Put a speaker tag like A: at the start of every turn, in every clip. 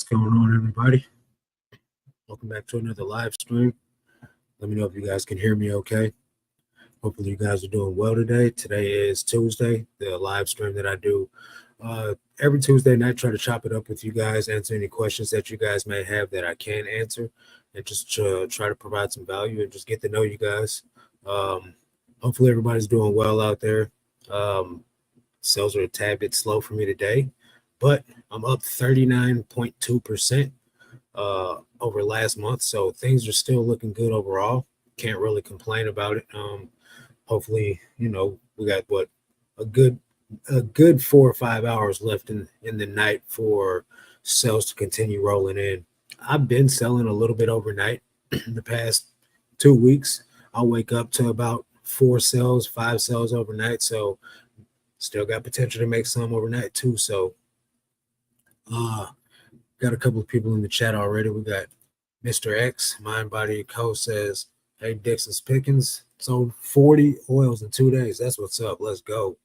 A: going on, everybody? Welcome back to another live stream. Let me know if you guys can hear me okay. Hopefully you guys are doing well today. Today is Tuesday, the live stream that I do every Tuesday night. Try to chop it up with you guys, answer any questions that you guys may have that I can answer, and just try to provide some value and just get to know you guys. Hopefully everybody's doing well out there. Sales are a tad bit slow for me today, but I'm up 39.2% over last month, so things are still looking good overall. Can't really complain about it. Hopefully, we got a good 4 or 5 hours left in the night for sales to continue rolling in. I've been selling a little bit overnight the past 2 weeks. I'll wake up to about 4 sales, 5 sales overnight, so still got potential to make some overnight too. So got a couple of people in the chat already. We got Mr. X, Mind Body Co. says, hey, Dixon's Pickens sold 40 oils in 2 days. That's what's up. Let's go.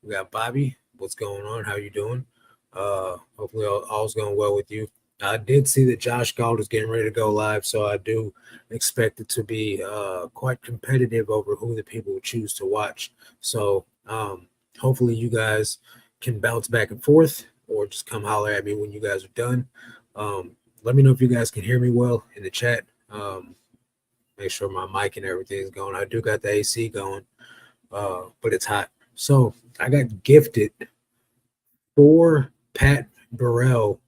A: We got Bobby. What's going on? How you doing? Hopefully all's going well with you. I did see that Josh Galt is getting ready to go live, so I do expect it to be quite competitive over who the people choose to watch. So hopefully you guys can bounce back and forth or just come holler at me when you guys are done. Let me know if you guys can hear me well in the chat. Make sure my mic and everything is going. I do got the AC going, but it's hot. So I got gifted 4 Pat Burrell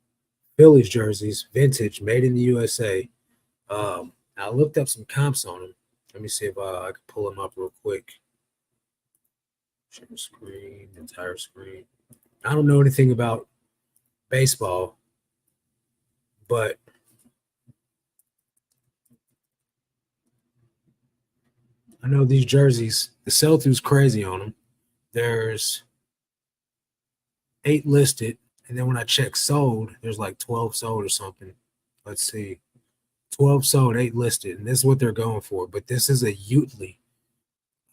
A: Phillies jerseys, vintage, made in the USA. I looked up some comps on them. Let me see if I can pull them up real quick. Share screen, entire screen. I don't know anything about baseball, but I know these jerseys, the sell-through's crazy on them. There's 8 listed, and then when I check sold, there's like 12 sold or something. Let's see. 12 sold, 8 listed, and this is what they're going for. But this is a Utley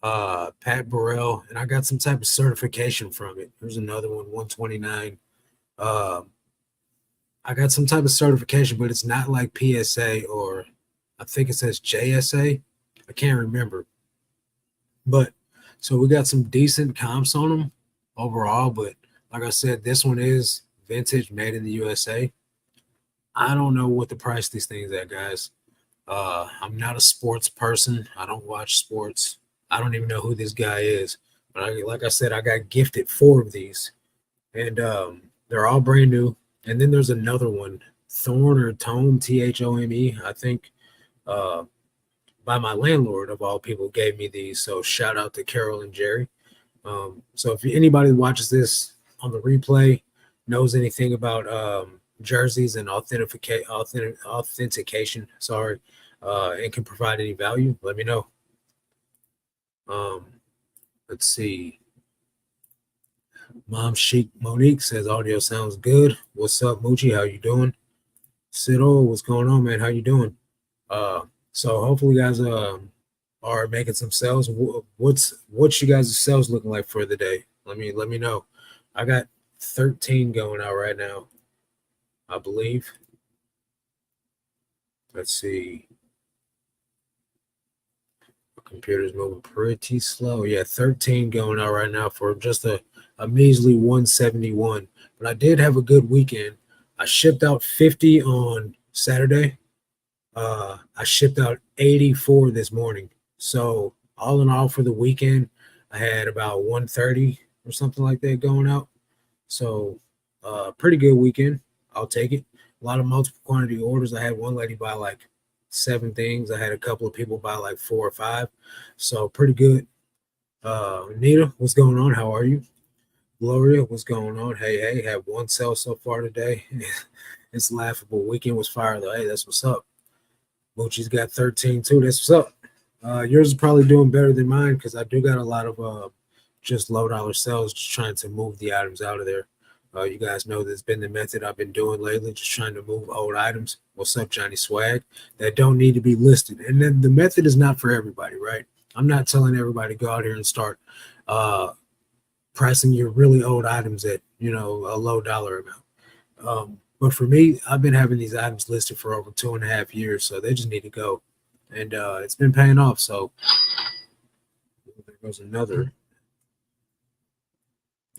A: Pat Burrell, and I got some type of certification from it. Here's another one, 129. I got some type of certification, but it's not like PSA, or I think it says JSA. I can't remember. But so we got some decent comps on them overall, but like I said, this one is vintage, made in the USA. I don't know what the price of these things at, guys. I'm not a sports person. I don't watch sports. I don't even know who this guy is. But like I said, I got gifted 4 of these, and they're all brand new. And then there's another one, Thorn or Tome, Thome, I think, by my landlord of all people gave me these. So shout out to Carol and Jerry. So if anybody watches this on the replay, knows anything about jerseys and authentication, and can provide any value, let me know. Let's see. Mom Chic Monique says audio sounds good. What's up, Moochie? How you doing? Sido, what's going on, man? How you doing? So hopefully you guys are making some sales. What's you guys' sales looking like for the day? Let me know. I got 13 going out right now, I believe. Let's see. My computer's moving pretty slow. Yeah, 13 going out right now for just a measly 171. But I did have a good weekend. I shipped out 50 on Saturday. I shipped out 84 this morning. So all in all for the weekend, I had about 130 or something like that going out. So pretty good weekend. I'll take it. A lot of multiple quantity orders. I had one lady buy like 7 things. I had a couple of people buy like 4 or 5. So pretty good. Nita, what's going on? How are you? Gloria, what's going on? Hey, have 1 sale so far today. It's laughable. Weekend was fire though. Hey, that's what's up. Moochie's got 13 too. That's what's up. Yours is probably doing better than mine because I do got a lot of just low dollar sales, just trying to move the items out of there. You guys know that's been the method I've been doing lately, just trying to move old items. What's up, Johnny Swag? That don't need to be listed. And then the method is not for everybody, right? I'm not telling everybody to go out here and start pricing your really old items at, a low dollar amount. But for me, I've been having these items listed for over 2.5 years, so they just need to go. And it's been paying off. So there goes another.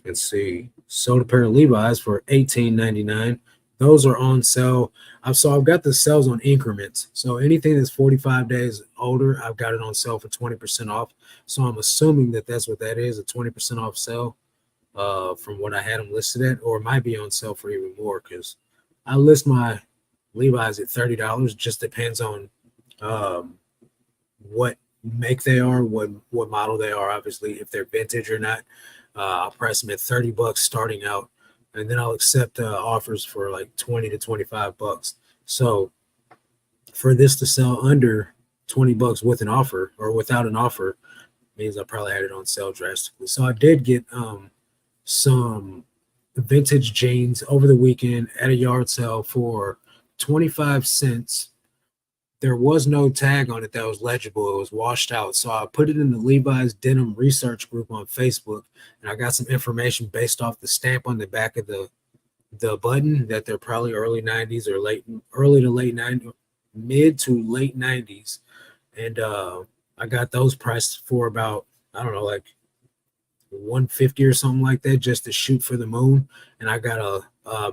A: Let's see. Sold a pair of Levi's for $18.99. Those are on sale. I've got the sales on increments. So anything that's 45 days older, I've got it on sale for 20% off. So I'm assuming that that's what that is, a 20% off sale from what I had them listed at, or it might be on sale for even more because I list my Levi's at $30. Just depends on um, what make they are, what model they are, obviously, if they're vintage or not. I'll price them at $30 starting out, and then I'll accept offers for like 20 to 25 bucks. So for this to sell under 20 bucks with an offer or without an offer means I probably had it on sale drastically. So I did get some vintage jeans over the weekend at a yard sale for 25 cents. There was no tag on it that was legible. It was washed out. So I put it in the Levi's Denim Research Group on Facebook, and I got some information based off the stamp on the back of the button that they're probably early 90s or early to late 90s, mid to late 90s. And I got those priced for about, I don't know, like 150 or something like that, just to shoot for the moon. And I got a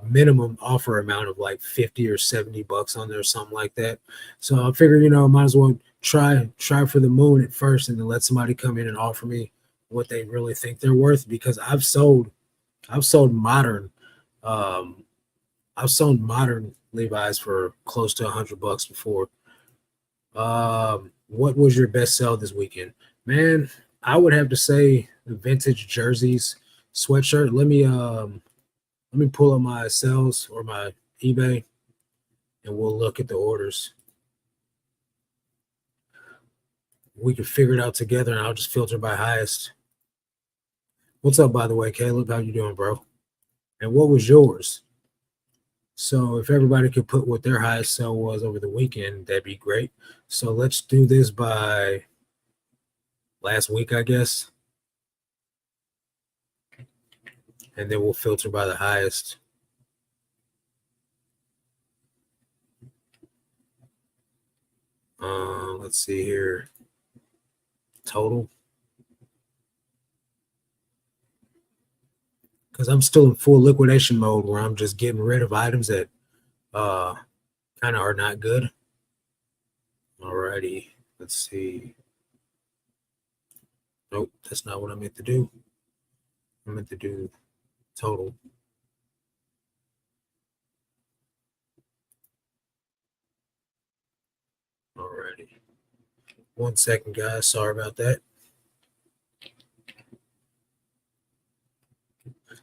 A: minimum offer amount of like 50 or 70 bucks on there or something like that. So I figured, might as well try for the moon at first, and then let somebody come in and offer me what they really think they're worth, because I've sold modern Levi's for close to $100 before. What was your best sell this weekend? Man, I would have to say the vintage jerseys sweatshirt. Let me pull up my sales or my eBay, and we'll look at the orders. We can figure it out together, and I'll just filter by highest. What's up, by the way, Caleb? How you doing, bro? And what was yours? So if everybody could put what their highest sell was over the weekend, that'd be great. So let's do this by last week, I guess. And then we'll filter by the highest. Let's see here. Total. Because I'm still in full liquidation mode where I'm just getting rid of items that kind of are not good. Alrighty. Let's see. Nope, that's not what I meant to do. I meant to do total. Alrighty. 1 second, guys. Sorry about that.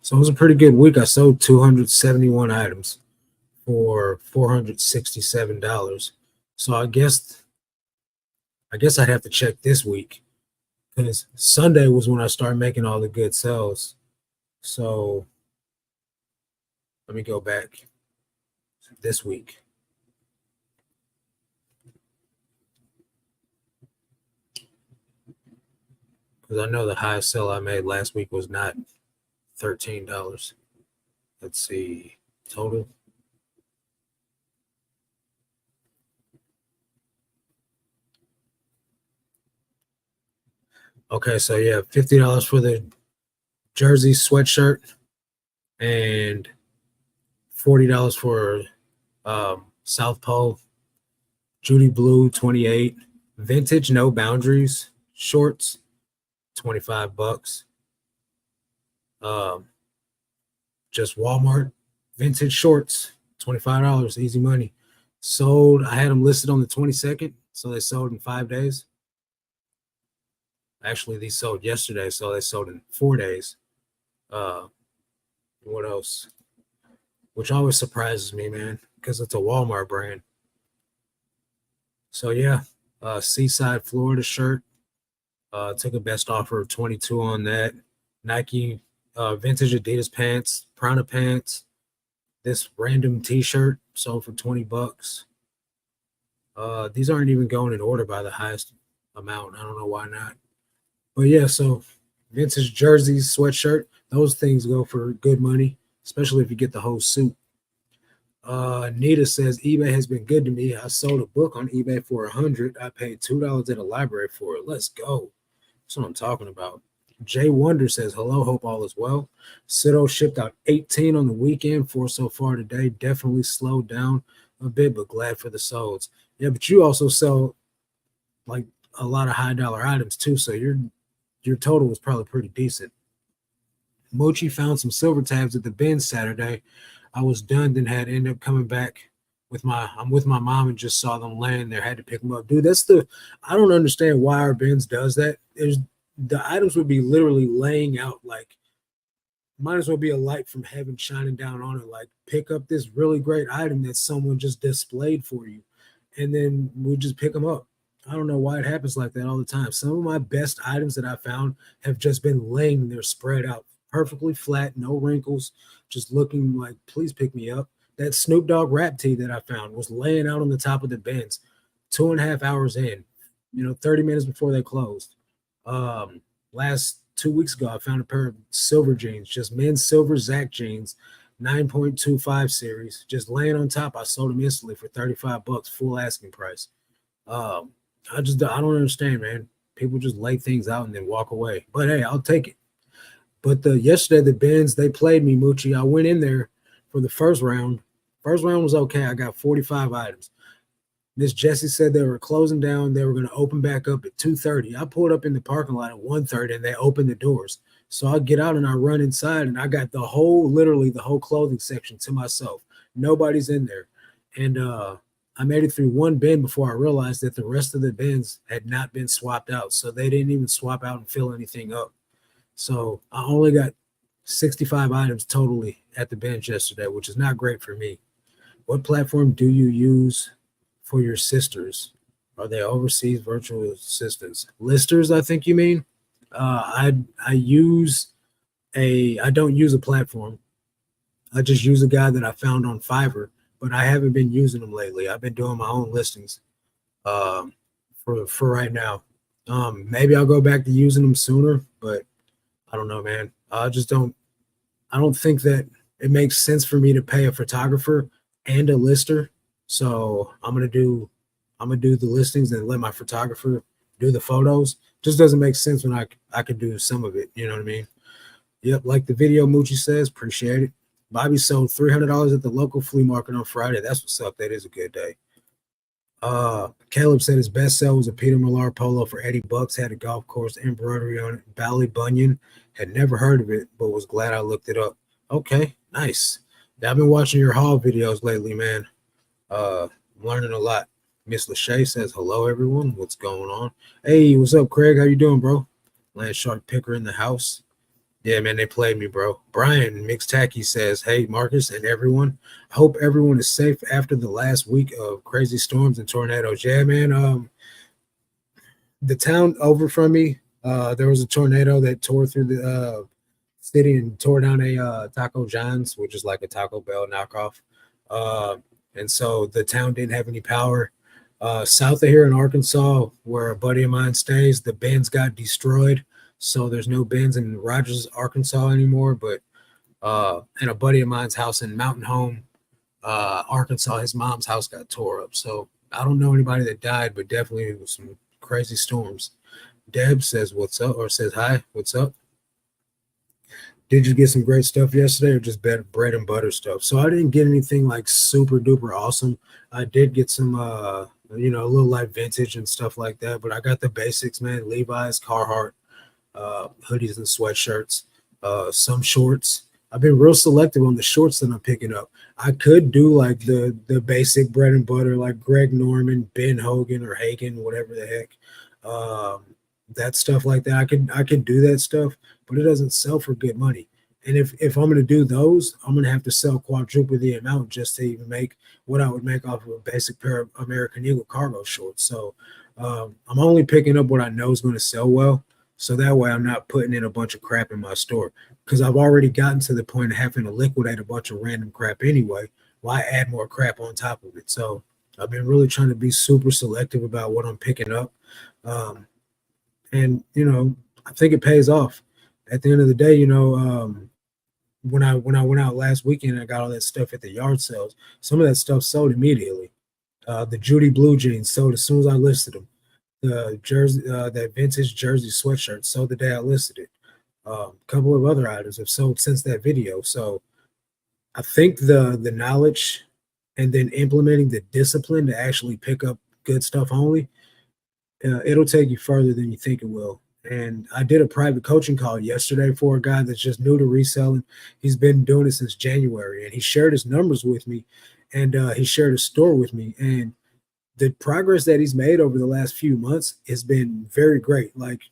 A: So it was a pretty good week. I sold 271 items for $467. So I guess I'd have to check this week, because Sunday was when I started making all the good sales. So let me go back this week. Because I know the highest sell I made last week was not $13. Let's see, total. Okay, so yeah, $50 for the jersey sweatshirt and $40 for South Pole Judy Blue 28 vintage no boundaries shorts, 25 bucks. Just Walmart vintage shorts, $25, easy money. Sold. I had them listed on the 22nd, so they sold in 5 days. Actually, these sold yesterday, so they sold in 4 days. What else? Which always surprises me, man, because it's a Walmart brand. So yeah, Seaside Florida shirt. Took a best offer of 22 on that. Nike vintage Adidas pants, Prana pants. This random t-shirt sold for 20 bucks. These aren't even going in order by the highest amount. I don't know why not. But yeah, so vintage jerseys, sweatshirt, those things go for good money, especially if you get the whole suit. Nita says eBay has been good to me. I sold a book on eBay for 100. I paid $2 at a library for it. Let's go. That's what I'm talking about. Jay Wonder says hello. Hope all is well. Sido shipped out 18 on the weekend. 4 so far today. Definitely slowed down a bit, but glad for the souls. Yeah, but you also sell like a lot of high dollar items too, so your total was probably pretty decent. Mochi found some silver tabs at the bin Saturday. I was done, then had ended up coming back with my mom and just saw them laying there. Had to pick them up, dude. I don't understand why our bins does that. The items would be literally laying out like might as well be a light from heaven shining down on it. Like pick up this really great item that someone just displayed for you, and then we just pick them up. I don't know why it happens like that all the time. Some of my best items that I found have just been laying there spread out perfectly flat, no wrinkles, just looking like, please pick me up. That Snoop Dogg rap tee that I found was laying out on the top of the bins 2.5 hours in, 30 minutes before they closed. Last 2 weeks ago, I found a pair of silver jeans, just men's silver Zach jeans, 9.25 series, just laying on top. I sold them instantly for $35, full asking price. I don't understand, man. People just lay things out and then walk away. But hey, I'll take it. But yesterday the bins they played me, Moochie. I went in there for the first round. First round was okay. I got 45 items. Miss Jessie said they were closing down. They were going to open back up at 2:30. I pulled up in the parking lot at 1:30 and they opened the doors. So I get out and I run inside and I got literally the whole clothing section to myself. Nobody's in there. And I made it through one bin before I realized that the rest of the bins had not been swapped out. So they didn't even swap out and fill anything up. So I only got 65 items totally at the bench yesterday, which is not great for me. What platform do you use for your sisters? Are they overseas virtual assistants? Listers, I think you mean. I don't use a platform. I just use a guy that I found on Fiverr, but I haven't been using them lately. I've been doing my own listings for right now. Maybe I'll go back to using them sooner, but I don't know, man. I don't think that it makes sense for me to pay a photographer and a lister. So I'm gonna do the listings and let my photographer do the photos. Just doesn't make sense when I could do some of it. You know what I mean? Yep, like the video Moochie says, appreciate it. Bobby sold $300 at the local flea market on Friday. That's what's up. That is a good day. Caleb said his best sell was a Peter Millar polo for $80. Had a golf course embroidery on it. Bally Bunyan. Had never heard of it, but was glad I looked it up. Okay, nice. I've been watching your haul videos lately, man. Learning a lot. Miss Lachey says hello, everyone. What's going on? Hey, what's up, Craig? How you doing, bro? Land Shark Picker in the house. Yeah, man, they played me, bro. Brian Mixed Tacky says, hey, Marcus and everyone. I hope everyone is safe after the last week of crazy storms and tornadoes. Yeah, man. The town over from me, there was a tornado that tore through the city and tore down a Taco John's, which is like a Taco Bell knockoff. And so the town didn't have any power. South of here in Arkansas, where a buddy of mine stays, the bins got destroyed. So there's no bins in Rogers, Arkansas anymore. But in a buddy of mine's house in Mountain Home, Arkansas, his mom's house got tore up. So I don't know anybody that died, but definitely it was some crazy storms. Deb says, what's up? Or says, hi, what's up? Did you get some great stuff yesterday or just bread and butter stuff? So I didn't get anything like super duper awesome. I did get some, a little like vintage and stuff like that, but I got the basics, man. Levi's, Carhartt, hoodies and sweatshirts, some shorts. I've been real selective on the shorts that I'm picking up. I could do like the basic bread and butter, like Greg Norman, Ben Hogan, or Hagen, whatever the heck. That stuff like that. I could do that stuff, but it doesn't sell for good money. And if I'm gonna do those, I'm gonna have to sell quadruple the amount just to even make what I would make off of a basic pair of American Eagle cargo shorts. So I'm only picking up what I know is gonna sell well. So that way I'm not putting in a bunch of crap in my store because I've already gotten to the point of having to liquidate a bunch of random crap anyway. Why add more crap on top of it? So I've been really trying to be super selective about what I'm picking up. And I think it pays off at the end of the day. when I went out last weekend, I got all that stuff at the yard sales. Some of that stuff sold immediately. The Judy blue jeans sold as soon as I listed them. The jersey, that vintage jersey sweatshirt sold the day I listed it. A couple of other items have sold since that video. So I think the knowledge and then implementing the discipline to actually pick up good stuff only, it'll take you further than you think it will. And I did a private coaching call yesterday for a guy that's just new to reselling. He's been doing it since January, and he shared his numbers with me, and he shared his store with me. And the progress that he's made over the last few months has been very great. Like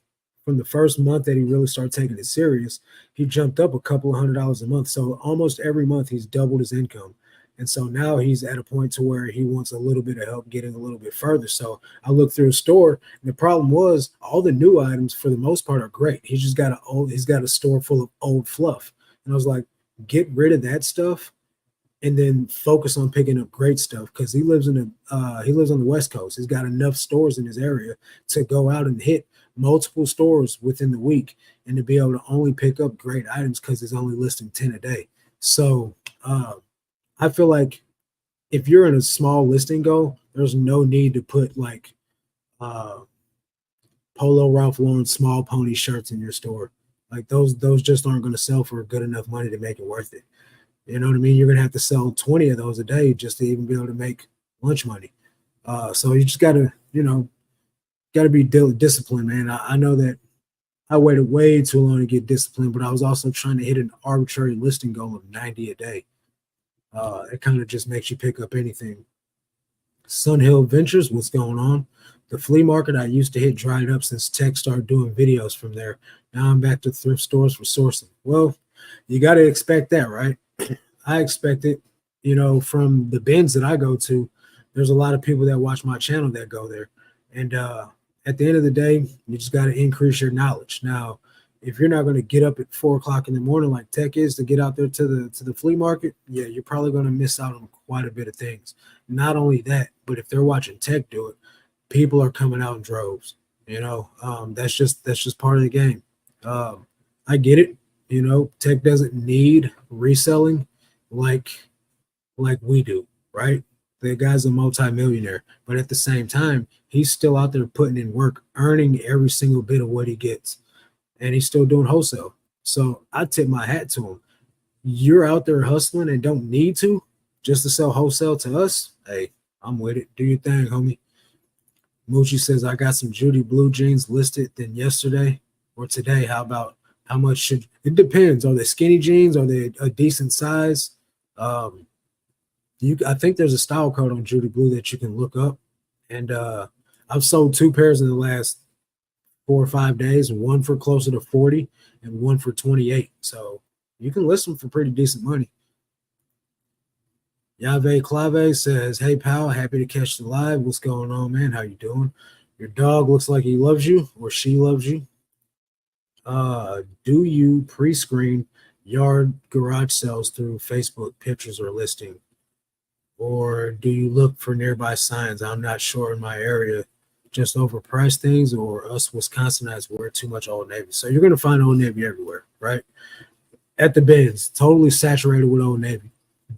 A: from the first month that he really started taking it serious, he jumped up a couple of $100 a month. So almost every month he's doubled his income. And so now he's at a point to where he wants a little bit of help getting a little bit further. So I looked through his store, and the problem was all the new items for the most part are great. He's got a store full of old fluff. And I was like, get rid of that stuff and then focus on picking up great stuff, because he lives on the West Coast. He's got enough stores in his area to go out and hit multiple stores within the week and to be able to only pick up great items because he's only listing 10 a day. So I feel like if you're in a small listing goal, there's no need to put like Polo Ralph Lauren small pony shirts in your store. Like those just aren't going to sell for good enough money to make it worth it. You know what I mean? You're going to have to sell 20 of those a day just to even be able to make lunch money. So you just got to, got to be disciplined, man. I know that I waited way too long to get disciplined, but I was also trying to hit an arbitrary listing goal of 90 a day. It kind of just makes you pick up anything. Sunhill Ventures, what's going on? The flea market I used to hit dried up since tech started doing videos from there. Now I'm back to thrift stores for sourcing. Well, you got to expect that, right? I expect it, from the bins that I go to. There's a lot of people that watch my channel that go there. And at the end of the day, you just got to increase your knowledge. Now, if you're not going to get up at 4 o'clock in the morning like tech is to get out there to the flea market, yeah, you're probably going to miss out on quite a bit of things. Not only that, but if they're watching tech do it, people are coming out in droves. That's just part of the game. I get it. Tech doesn't need reselling like we do, right? The guy's a multimillionaire, but at the same time, he's still out there putting in work, earning every single bit of what he gets, and he's still doing wholesale. So I tip my hat to him. You're out there hustling and don't need to just to sell wholesale to us. Hey, I'm with it. Do your thing, homie. Moochie says, I got some Judy blue jeans listed then yesterday or today. How much should it depends? Are they skinny jeans? Are they a decent size? I think there's a style code on Judy Blue that you can look up. And I've sold 2 pairs in the last 4 or 5 days, one for closer to 40 and one for 28. So you can list them for pretty decent money. Yave Clave says, hey, pal, happy to catch the live. What's going on, man? How you doing? Your dog looks like he loves you or she loves you. Do you pre-screen yard garage sales through Facebook pictures or listing? Or do you look for nearby signs? I'm not sure in my area. Just overpriced things, or us Wisconsinites wear too much Old Navy. So you're going to find Old Navy everywhere, right? At the bins, totally saturated with Old Navy.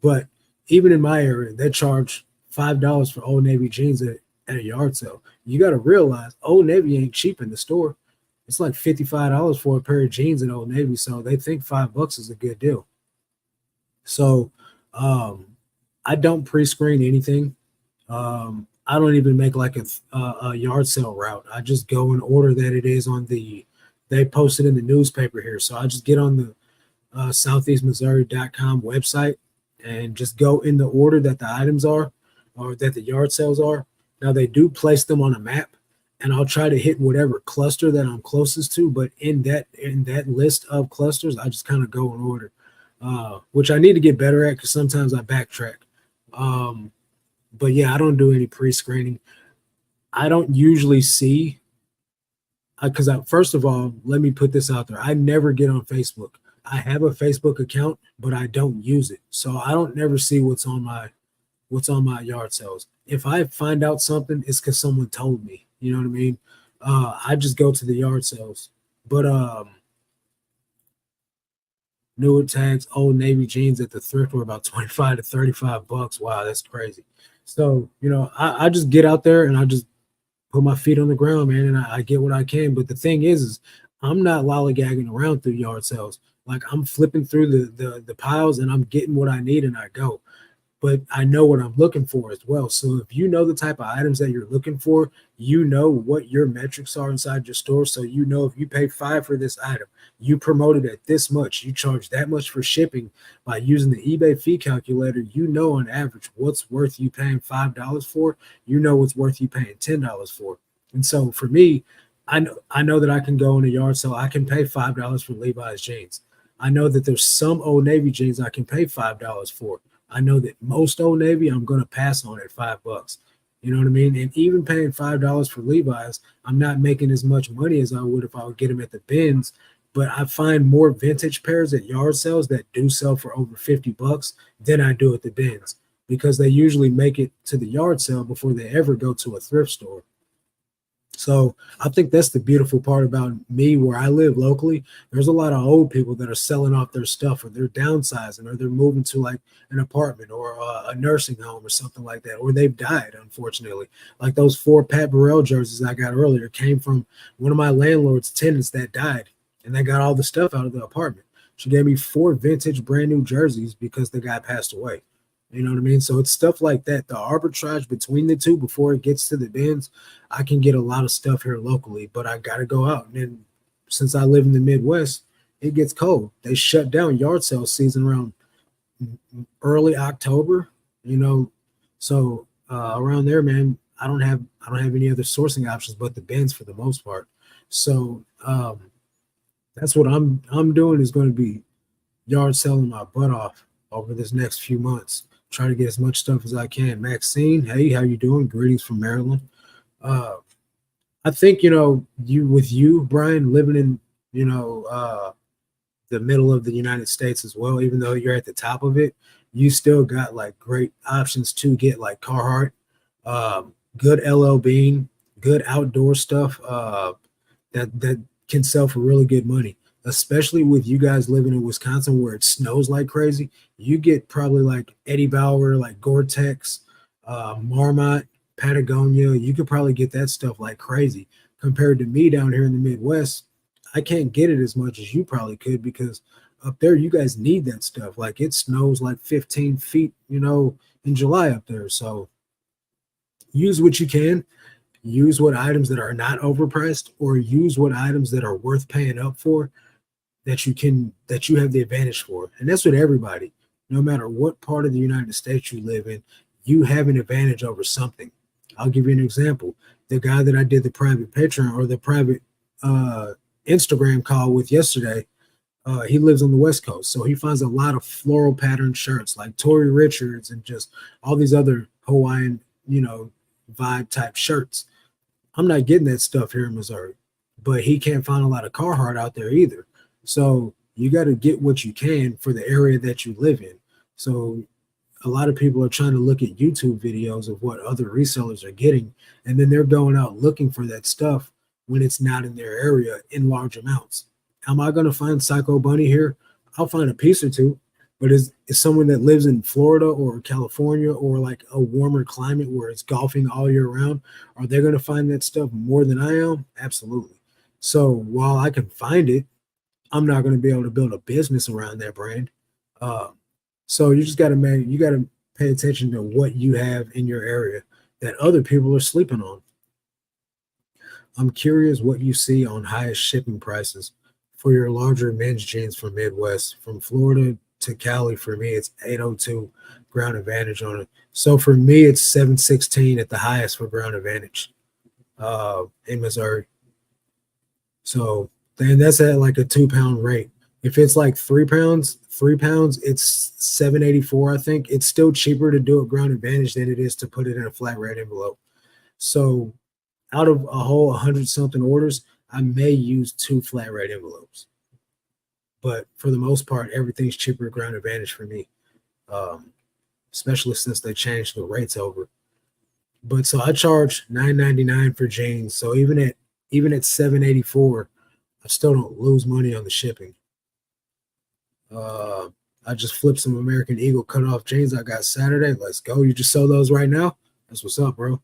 A: But even in my area, they charge $5 for Old Navy jeans at a yard sale. You got to realize Old Navy ain't cheap in the store. It's like $55 for a pair of jeans in Old Navy. So they think $5 is a good deal. So I don't pre-screen anything. I don't even make like a yard sale route. I just go in order that it is on they post it in the newspaper here. So I just get on the southeastmissouri.com website and just go in the order that the items are or that the yard sales are. Now they do place them on a map, and I'll try to hit whatever cluster that I'm closest to. But in that list of clusters, I just kind of go in order, which I need to get better at because sometimes I backtrack. But yeah, I don't do any pre-screening. I don't usually see, because first of all, let me put this out there. I never get on Facebook. I have a Facebook account, but I don't use it. So I don't never see what's on my yard sales. If I find out something, it's because someone told me. You know what I mean? I just go to the yard sales. But newer tags, Old Navy jeans at the thrift were about 25 to 35 bucks. Wow, that's crazy. So, I just get out there and I just put my feet on the ground, man, and I get what I can. But the thing is I'm not lollygagging around through yard sales. Like I'm flipping through the piles and I'm getting what I need and I go, but I know what I'm looking for as well. So if you know the type of items that you're looking for, you know what your metrics are inside your store. So you know if you pay $5 for this item, you promote it at this much, you charge that much for shipping by using the eBay fee calculator, you know on average what's worth you paying $5 for, you know what's worth you paying $10 for. And so for me, I know that I can go in a yard sale, I can pay $5 for Levi's jeans. I know that there's some Old Navy jeans I can pay $5 for. I know that most Old Navy I'm going to pass on at $5. You know what I mean? And even paying $5 for Levi's, I'm not making as much money as I would if I would get them at the bins. But I find more vintage pairs at yard sales that do sell for over $50 than I do at the bins because they usually make it to the yard sale before they ever go to a thrift store. So I think that's the beautiful part about me where I live locally. There's a lot of old people that are selling off their stuff or they're downsizing or they're moving to like an apartment or a nursing home or something like that, or they've died, unfortunately. Like those 4 Pat Burrell jerseys I got earlier came from one of my landlord's tenants that died and they got all the stuff out of the apartment. She gave me 4 vintage brand new jerseys because the guy passed away. You know what I mean? So it's stuff like that. The arbitrage between the two before it gets to the bins, I can get a lot of stuff here locally, but I got to go out. And then since I live in the Midwest, it gets cold. They shut down yard sale season around early October, So around there, man, I don't have any other sourcing options but the bins for the most part. So that's what I'm doing is going to be yard selling my butt off over this next few months. Try to get as much stuff as I can. Maxine, hey, how you doing? Greetings from Maryland. I think you, Brian, living in the middle of the United States as well, even though you're at the top of it, you still got like great options to get like Carhartt, good LL Bean, good outdoor stuff that can sell for really good money. Especially with you guys living in Wisconsin where it snows like crazy, you get probably like Eddie Bauer, like Gore-Tex, Marmot, Patagonia. You could probably get that stuff like crazy. Compared to me down here in the Midwest, I can't get it as much as you probably could because up there you guys need that stuff. Like it snows like 15 feet, in July up there. So use what you can. Use what items that are not overpriced or use what items that are worth paying up for that you have the advantage for. And that's with everybody. No matter what part of the United States you live in, you have an advantage over something. I'll give you an example. The guy that I did the private Patreon or the private Instagram call with yesterday, he lives on the West Coast. So he finds a lot of floral pattern shirts like Tory Richards and just all these other Hawaiian, vibe type shirts. I'm not getting that stuff here in Missouri, but he can't find a lot of Carhartt out there either. So you got to get what you can for the area that you live in. So a lot of people are trying to look at YouTube videos of what other resellers are getting, and then they're going out looking for that stuff when it's not in their area in large amounts. Am I going to find Psycho Bunny here? I'll find a piece or two, but is someone that lives in Florida or California or like a warmer climate where it's golfing all year round, are they going to find that stuff more than I am? Absolutely. So while I can find it, I'm not going to be able to build a business around that brand. So you just got to pay attention to what you have in your area that other people are sleeping on. I'm curious what you see on highest shipping prices for your larger men's jeans from Midwest. From Florida to Cali, for me, it's 802 ground advantage on it. So for me, it's 716 at the highest for ground advantage in Missouri. So then that's at like a 2-pound rate. If it's like 3 pounds, it's 784. I think it's still cheaper to do a ground advantage than it is to put it in a flat rate envelope. So out of a whole 100 something orders, I may use 2 flat rate envelopes. But for the most part, everything's cheaper ground advantage for me, especially since they changed the rates over. But so I charge $9.99 for jeans. So even at $7.84, I still don't lose money on the shipping. Uh, I just flipped some American Eagle cut off jeans I got Saturday. Let's go. You just sell those right now? That's what's up, bro.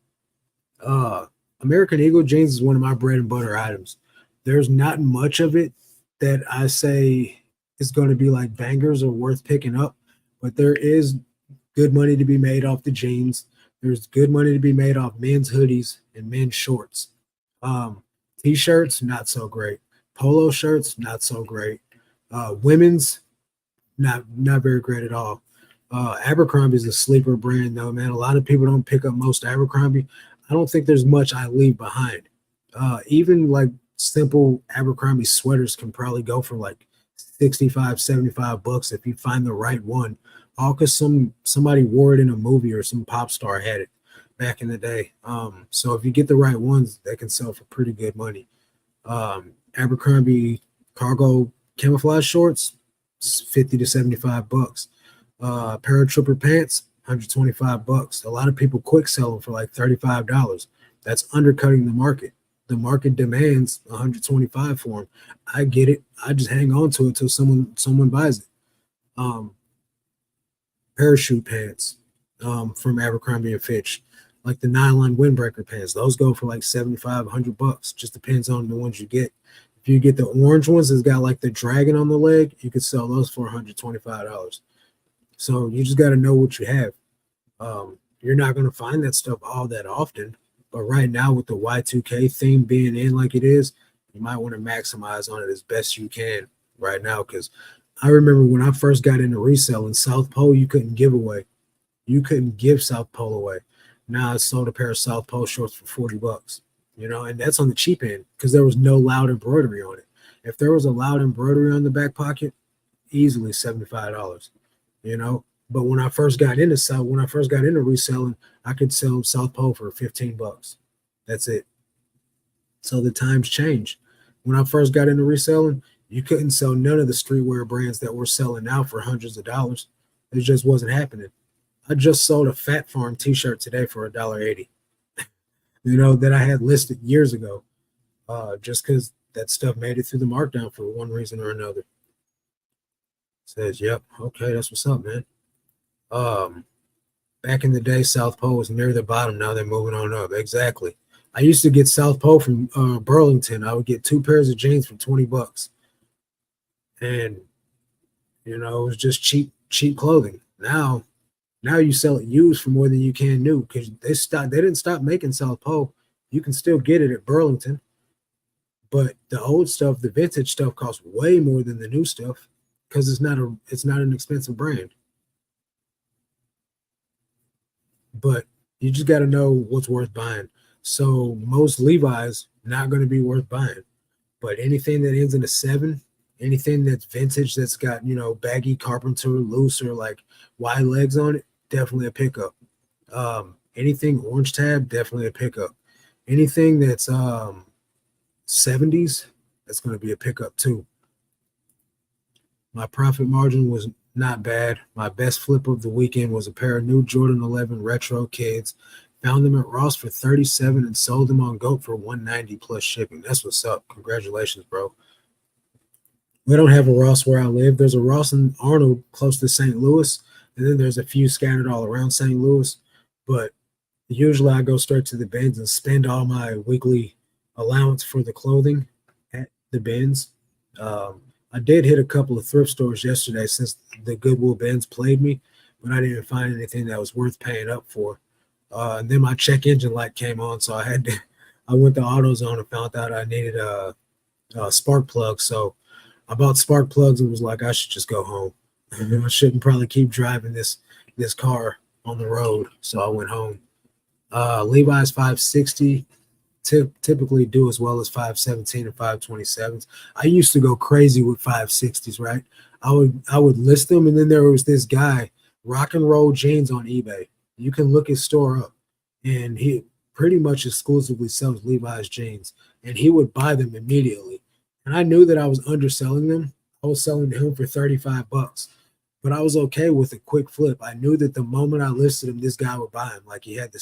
A: Uh, American Eagle jeans is one of my bread and butter items. There's not much of it that I say is going to be like bangers or worth picking up, but there is good money to be made off the jeans. There's good money to be made off men's hoodies and men's shorts. Um, T-shirts, not so great. Polo shirts, not so great. Women's, not very great at all. Abercrombie is a sleeper brand, though, man. A lot of people don't pick up most Abercrombie. I don't think there's much I leave behind. Even like simple Abercrombie sweaters can probably go for like 65, 75 bucks if you find the right one. All because somebody wore it in a movie or some pop star had it back in the day. So if you get the right ones, they can sell for pretty good money. Abercrombie cargo camouflage shorts, 50 to 75 bucks. Paratrooper pants, 125 bucks. A lot of people quick sell them for like $35. That's undercutting the market. The market demands 125 for them. I get it. I just hang on to it till someone buys it. Parachute pants from Abercrombie and Fitch, like the nylon windbreaker pants. Those go for like 75, 100 bucks. Just depends on the ones you get. If you get the orange ones that's got like the dragon on the leg, you could sell those for $125. So you just got to know what you have. You're not going to find that stuff all that often, but right now with the Y2K theme being in like it is, you might want to maximize on it as best you can right now. Because I remember when I first got into reselling South Pole, you couldn't give away. You couldn't give South Pole away. Now I sold a pair of South Pole shorts for 40 bucks, and that's on the cheap end because there was no loud embroidery on it. If there was a loud embroidery on the back pocket, easily $75. But when I first got into reselling, I could sell South Pole for 15 bucks. That's it. So the times change. When I first got into reselling, you couldn't sell none of the streetwear brands that we're selling now for hundreds of dollars. It just wasn't happening. I just sold a Fat Farm t-shirt today for $1.80, that I had listed years ago, just because that stuff made it through the markdown for one reason or another. Says, yep, okay, that's what's up, man. Back in the day, South Pole was near the bottom. Now they're moving on up. Exactly. I used to get South Pole from Burlington. I would get 2 pairs of jeans for 20 bucks. And, it was just cheap clothing. Now you sell it used for more than you can new because they didn't stop making South Pole. You can still get it at Burlington. But the old stuff, the vintage stuff costs way more than the new stuff because it's not an expensive brand. But you just got to know what's worth buying. So most Levi's not going to be worth buying, but anything that ends in a 7, anything that's vintage that's got baggy carpenter, loose or like wide legs on it, definitely a pickup. Anything orange tab, definitely a pickup. Anything that's 70s, that's going to be a pickup too. My profit margin was not bad. My best flip of the weekend was a pair of new Jordan 11 Retro Kids. Found them at Ross for $37 and sold them on GoPro for $190 plus shipping. That's what's up. Congratulations, bro. We don't have a Ross where I live. There's a Ross in Arnold close to St. Louis, and then there's a few scattered all around St. Louis. But usually I go straight to the bins and spend all my weekly allowance for the clothing at the bins. I did hit a couple of thrift stores yesterday since the Goodwill bins played me, but I didn't find anything that was worth paying up for. And then my check engine light came on, so I went to AutoZone and found out I needed a spark plug. So I bought spark plugs and was like, I should just go home. I shouldn't probably keep driving this car on the road. So I went home. Levi's 560 typically do as well as 517 and 527s. I used to go crazy with 560s, right? I would list them, and then there was this guy, Rock and Roll Jeans on eBay. You can look his store up, and he pretty much exclusively sells Levi's jeans, and he would buy them immediately. And I knew that I was underselling them. I was selling to him for 35 bucks, but I was okay with a quick flip. I knew that the moment I listed him, this guy would buy him. Like he had the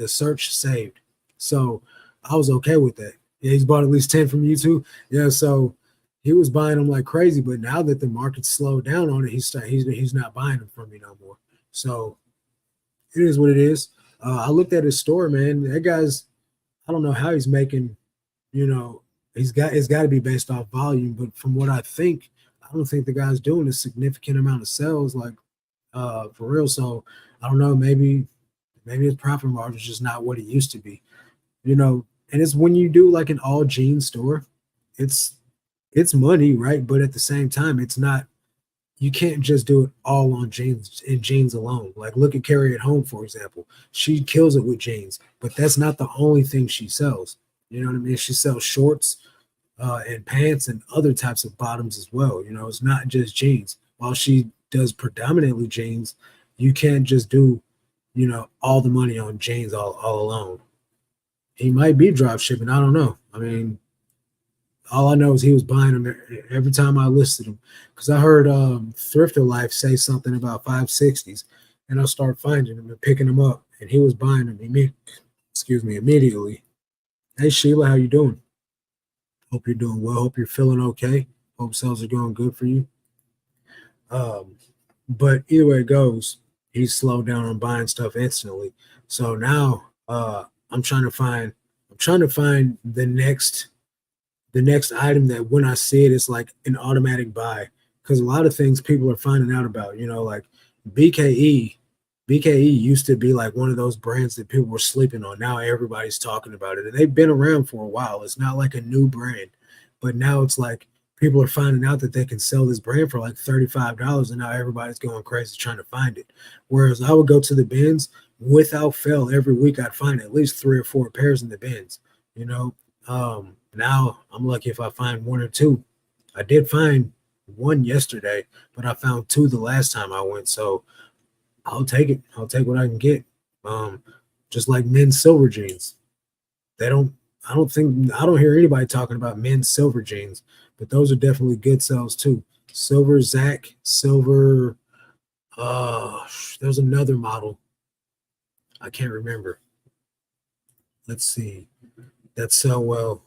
A: search saved. So I was okay with that. Yeah, he's bought at least 10 from you too. Yeah, so he was buying them like crazy, but now that the market's slowed down on it, he's not buying them from me no more. So it is what it is. I looked at his store, man. That guy's, I don't know how he's making, you know, it's got to be based off volume, but from what I think, I don't think the guy's doing a significant amount of sales, like for real. So I don't know, maybe his profit margin is just not what it used to be, you know. And it's when you do like an all jeans store, it's it's money, right? But at the same time, it's not, you can't just do it all on jeans and jeans alone. Like look at Carrie at Home, for example. She kills it with jeans, but that's not the only thing she sells. You know what I mean? She sells shorts and pants and other types of bottoms as well. You know, it's not just jeans. While she does predominantly jeans, you can't just do, you know, all the money on jeans all alone. He might be drop shipping. I don't know. I mean, all I know is he was buying them every time I listed them, because I heard Thrifter Life say something about 560s, and I start finding them and picking them up, and he was buying them immediately. Hey Sheila, how you doing? Hope you're doing well. Hope you're feeling okay. Hope sales are going good for you. But either way it goes, he's slowed down on buying stuff instantly. So now I'm trying to find the next item that when I see it, it's like an automatic buy. Because a lot of things people are finding out about, you know, like BKE. BKE used to be like one of those brands that people were sleeping on. Now everybody's talking about it. And they've been around for a while. It's not like a new brand. But now it's like people are finding out that they can sell this brand for like $35. And now everybody's going crazy trying to find it. Whereas I would go to the bins without fail every week. I'd find at least 3 or 4 pairs in the bins, you know. Now I'm lucky if I find one or two. I did find one yesterday, but I found two the last time I went. So I'll take it. I'll take what I can get. Um, just like men's silver jeans. They don't, I don't hear anybody talking about men's silver jeans, but those are definitely good sells too. Silver Zach, silver, there's another model. I can't remember. Let's see. That sell well.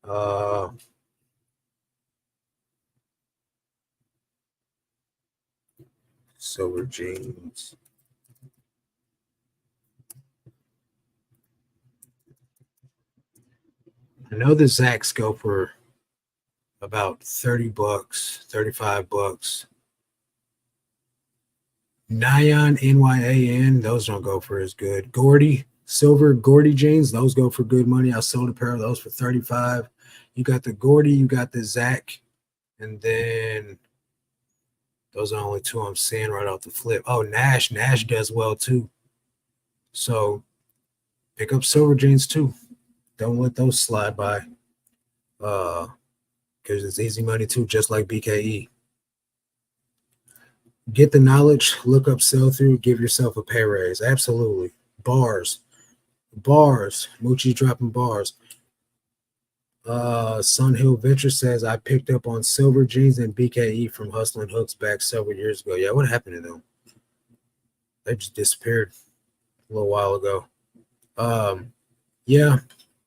A: Uh, Silver jeans. I know the Zachs go for about $30, $35. Nyan, NYAN, those don't go for as good. Gordy, silver Gordy jeans, those go for good money. I sold a pair of those for 35. You got the Gordy, you got the Zach, and then those are the only two I'm seeing right off the flip. Oh, Nash does well too. So pick up silver jeans too. Don't let those slide by. Because it's easy money too, just like BKE. Get the knowledge, look up sell through, give yourself a pay raise. Absolutely. Bars. Moochie dropping bars. Sun Hill Venture says I picked up on silver jeans and BKE from Hustling Hooks back several years ago. Yeah, what happened to them? They just disappeared a little while ago. Yeah,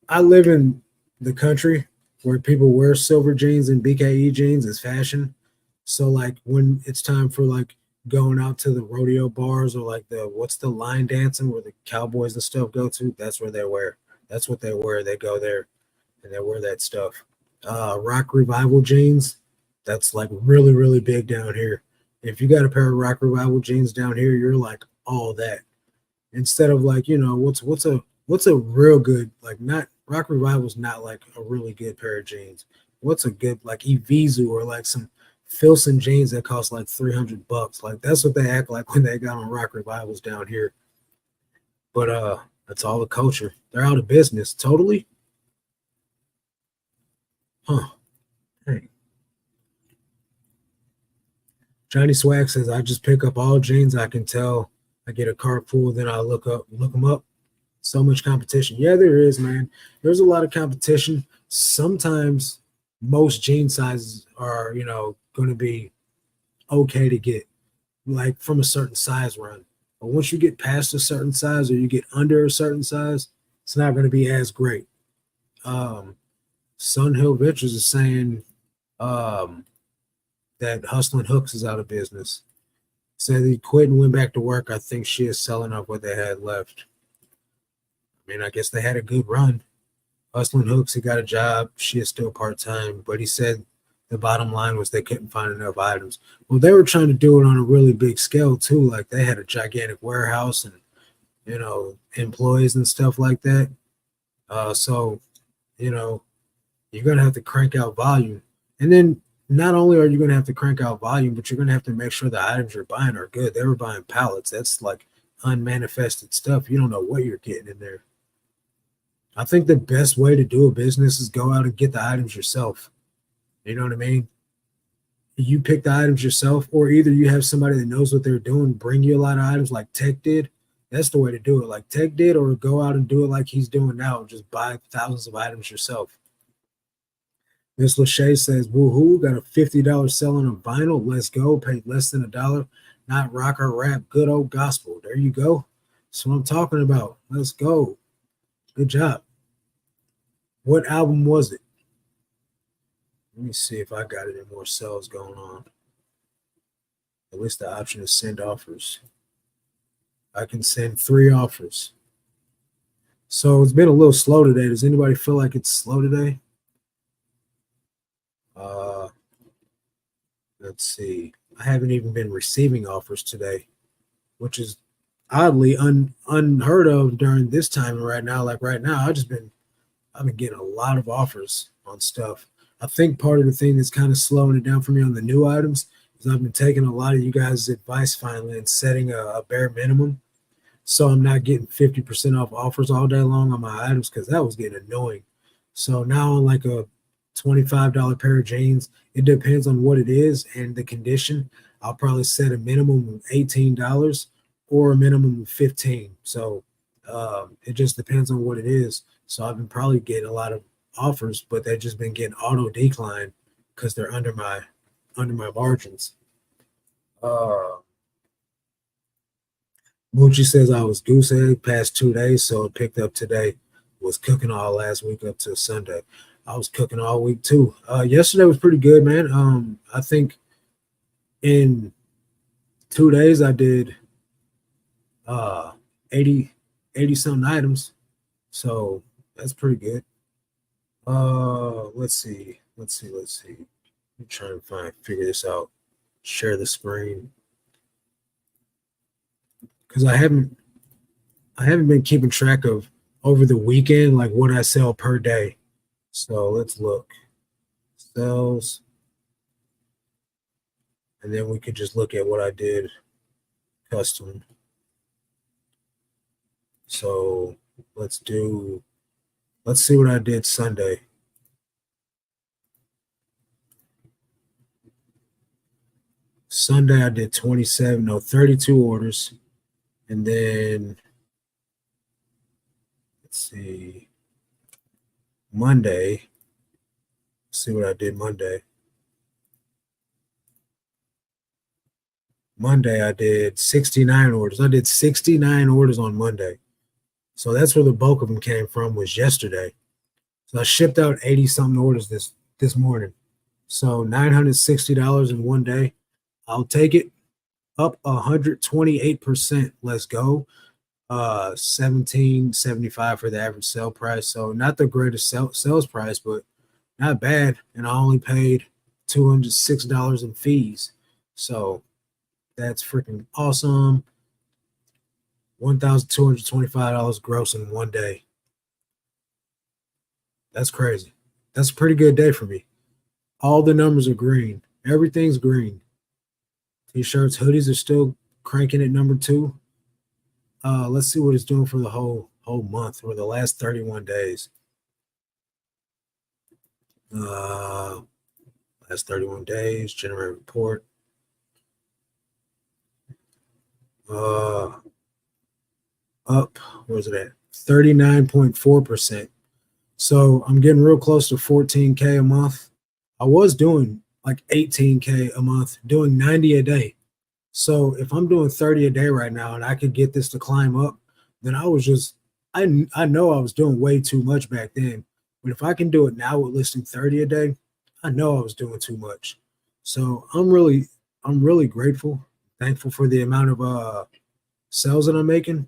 A: I live in the country where people wear silver jeans and BKE jeans as fashion. So like when it's time for like going out to the rodeo bars or like the what's the line dancing where the cowboys and stuff go to, that's where they wear. That's what they wear. They go there and they wear that stuff. Rock Revival jeans, that's like really, really big down here. If you got a pair of Rock Revival jeans down here, you're like all that. Instead of like, you know, what's a real good, like not Rock Revival's not like a really good pair of jeans. What's a good like Evisu or like some Filson jeans that cost like $300? Like that's what they act like when they got on Rock Revivals down here. But that's all the culture. They're out of business totally. Huh. Hey. Johnny Swag says I just pick up all jeans I can tell. I get a cart full, then I look them up. So much competition. Yeah, there is, man. There's a lot of competition. Sometimes most jean sizes are, you know, going to be okay to get, like from a certain size run. But once you get past a certain size or you get under a certain size, it's not going to be as great. Sun Hill Ventures is saying that Hustling Hooks is out of business. Said he quit and went back to work. I think she is selling off what they had left. I mean, I guess they had a good run. Hustling Hooks, he got a job. She is still part-time, but he said the bottom line was they couldn't find enough items. Well, they were trying to do it on a really big scale too. Like they had a gigantic warehouse and, you know, employees and stuff like that. So, you know, you're going to have to crank out volume. And then not only are you going to have to crank out volume, but you're going to have to make sure the items you're buying are good. They were buying pallets. That's like unmanifested stuff. You don't know what you're getting in there. I think the best way to do a business is go out and get the items yourself. You know what I mean? You pick the items yourself, or either you have somebody that knows what they're doing, bring you a lot of items like Tech did. That's the way to do it, like Tech did, or go out and do it like he's doing now. Just buy thousands of items yourself. Miss Lachey says, woohoo, got a $50 selling of vinyl. Let's go. Paid less than $1. Not rock or rap, good old gospel. There you go. That's what I'm talking about. Let's go. Good job. What album was it? Let me see if I got any more sales going on. At least the option is send offers. I can send 3 offers. So it's been a little slow today. Does anybody feel like it's slow today? Let's see. I haven't even been receiving offers today, which is oddly unheard of during this time. Right now, like right now, I've been getting a lot of offers on stuff. I think part of the thing that's kind of slowing it down for me on the new items is I've been taking a lot of you guys' advice finally and setting a bare minimum. So I'm not getting 50% off offers all day long on my items because that was getting annoying. So now on like a $25 pair of jeans, it depends on what it is and the condition. I'll probably set a minimum of $18 or a minimum of $15. So it just depends on what it is. So I've been probably getting a lot of offers, but they've just been getting auto decline because they're under my margins. Moochie says I was goose egg past 2 days, so it picked up today. Was cooking all last week up to Sunday. I was cooking all week too. Yesterday was pretty good, man. I think in 2 days I did 80 something items. So that's pretty good. Let's see. Let me try and figure this out. Share the screen. Because I haven't been keeping track of over the weekend, like what I sell per day. So let's look. Sales. And then we could just look at what I did custom. So let's see what I did Sunday. Sunday I did 32 orders. And then let's see. Monday. Let's see what I did Monday. Monday I did 69 orders. I did 69 orders on Monday. So that's where the bulk of them came from, was yesterday. So I shipped out 80 something orders this morning. So $960 in one day. I'll take it. Up 128%. Let's go. 1775 for the average sale price. So not the greatest sales price, but not bad. And I only paid $206 in fees. So that's freaking awesome. $1,225 gross in one day. That's crazy. That's a pretty good day for me. All the numbers are green. Everything's green. T-shirts, hoodies are still cranking at number 2. Let's see what it's doing for the whole month or the last 31 days. Last 31 days, generate report. Up, where's it at? 39.4%. So I'm getting real close to 14K a month. I was doing like 18K a month, doing 90 a day. So if I'm doing 30 a day right now and I could get this to climb up, then I was just I know I was doing way too much back then, but if I can do it now with listing 30 a day, I know I was doing too much. So I'm really grateful, thankful for the amount of sales that I'm making.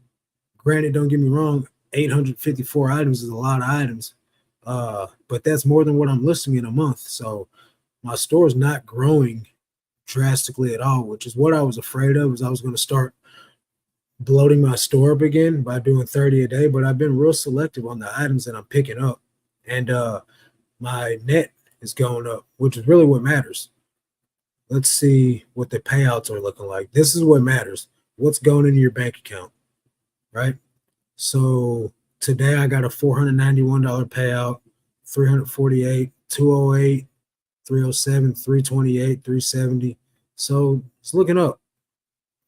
A: Granted, don't get me wrong, 854 items is a lot of items. But that's more than what I'm listing in a month. So my store is not growing drastically at all, which is what I was afraid of, is I was going to start bloating my store up again by doing 30 a day. But I've been real selective on the items that I'm picking up. And my net is going up, which is really what matters. Let's see what the payouts are looking like. This is what matters. What's going into your bank account, right? So today I got a $491 payout, 348, 208, 307, 328, 370. So it's looking up.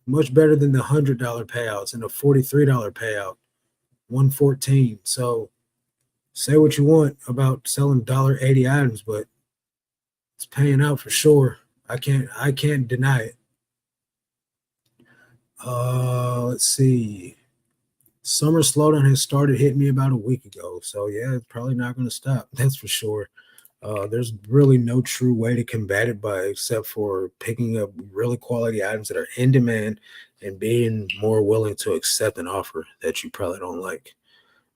A: Much better than the $100 payouts and the $43 payout, 114. So say what you want about selling $1.80 items, but it's paying out for sure. I can't deny it. Let's see. Summer slowdown has started hitting me about a week ago. So yeah, it's probably not going to stop. That's for sure. There's really no true way to combat it by except for picking up really quality items that are in demand and being more willing to accept an offer that you probably don't like.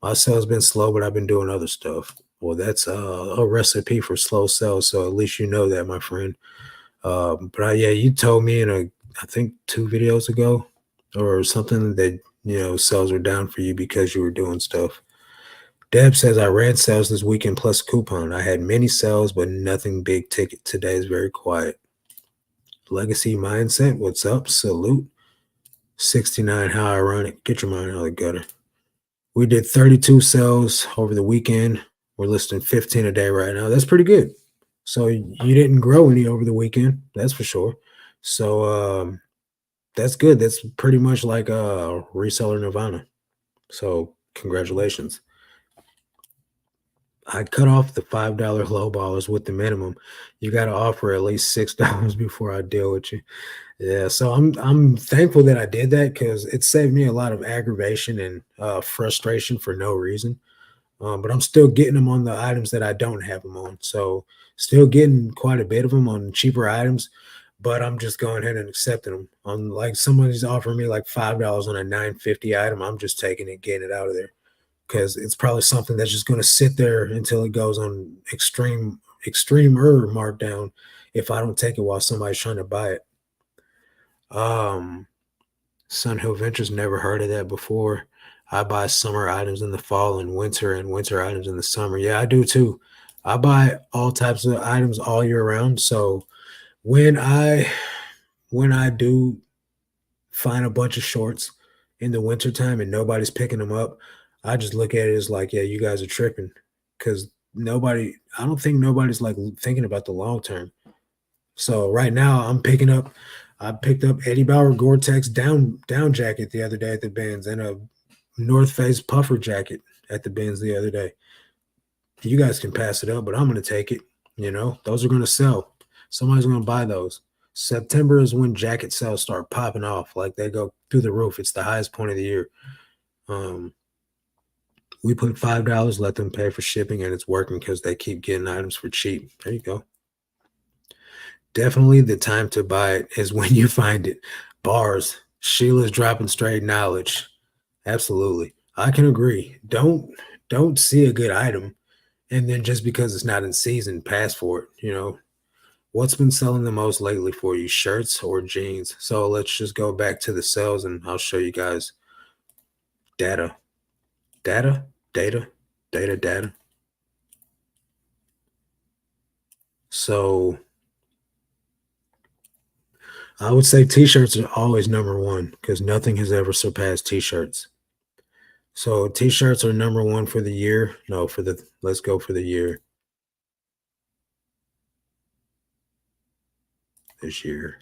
A: My sales been slow, but I've been doing other stuff. Well, that's a recipe for slow sales. So at least you know that, my friend. Yeah, you told me in I think 2 videos ago or something that sales were down for you because you were doing stuff. Deb says I ran sales this weekend plus coupon. I had many sales, but nothing big ticket. Today is very quiet. Legacy mindset. What's up? Salute. 69. How ironic. Get your mind out of the gutter. We did 32 sales over the weekend. We're listing 15 a day right now. That's pretty good. So you didn't grow any over the weekend. That's for sure. So that's good. That's pretty much like a reseller Nirvana. So congratulations. I cut off the $5 low ballers with the minimum. You got to offer at least $6 before I deal with you. Yeah, so I'm thankful that I did that because it saved me a lot of aggravation and frustration for no reason. But I'm still getting them on the items that I don't have them on. So still getting quite a bit of them on cheaper items, but I'm just going ahead and accepting them. On like somebody's offering me like $5 on a 950 item, I'm just taking it, getting it out of there because it's probably something that's just going to sit there until it goes on extremer markdown if I don't take it while somebody's trying to buy it. Um, Sun Hill Ventures, never heard of that before. I buy summer items in the fall and winter items in the summer. Yeah, I do too. I buy all types of items all year round. So when I do find a bunch of shorts in the wintertime and nobody's picking them up, I just look at it as like, yeah, you guys are tripping. Cause I don't think nobody's like thinking about the long term. So right now I picked up Eddie Bauer Gore-Tex down jacket the other day at the bins and a North Face puffer jacket at the bins the other day. You guys can pass it up, but I'm going to take it. Those are going to sell. Somebody's going to buy those. September is when jacket sales start popping off. Like they go through the roof. It's the highest point of the year. We put $5, let them pay for shipping, and it's working because they keep getting items for cheap. There you go. Definitely the time to buy it is when you find it. Bars. Sheila's dropping straight knowledge. Absolutely. I can agree. Don't see a good item and then just because it's not in season, pass for it. What's been selling the most lately for you, shirts or jeans? So let's just go back to the sales and I'll show you guys data. Data, data, data, data. So I would say t-shirts are always number one because nothing has ever surpassed t-shirts. So t-shirts are number one for the year. No, let's go for the year. This year.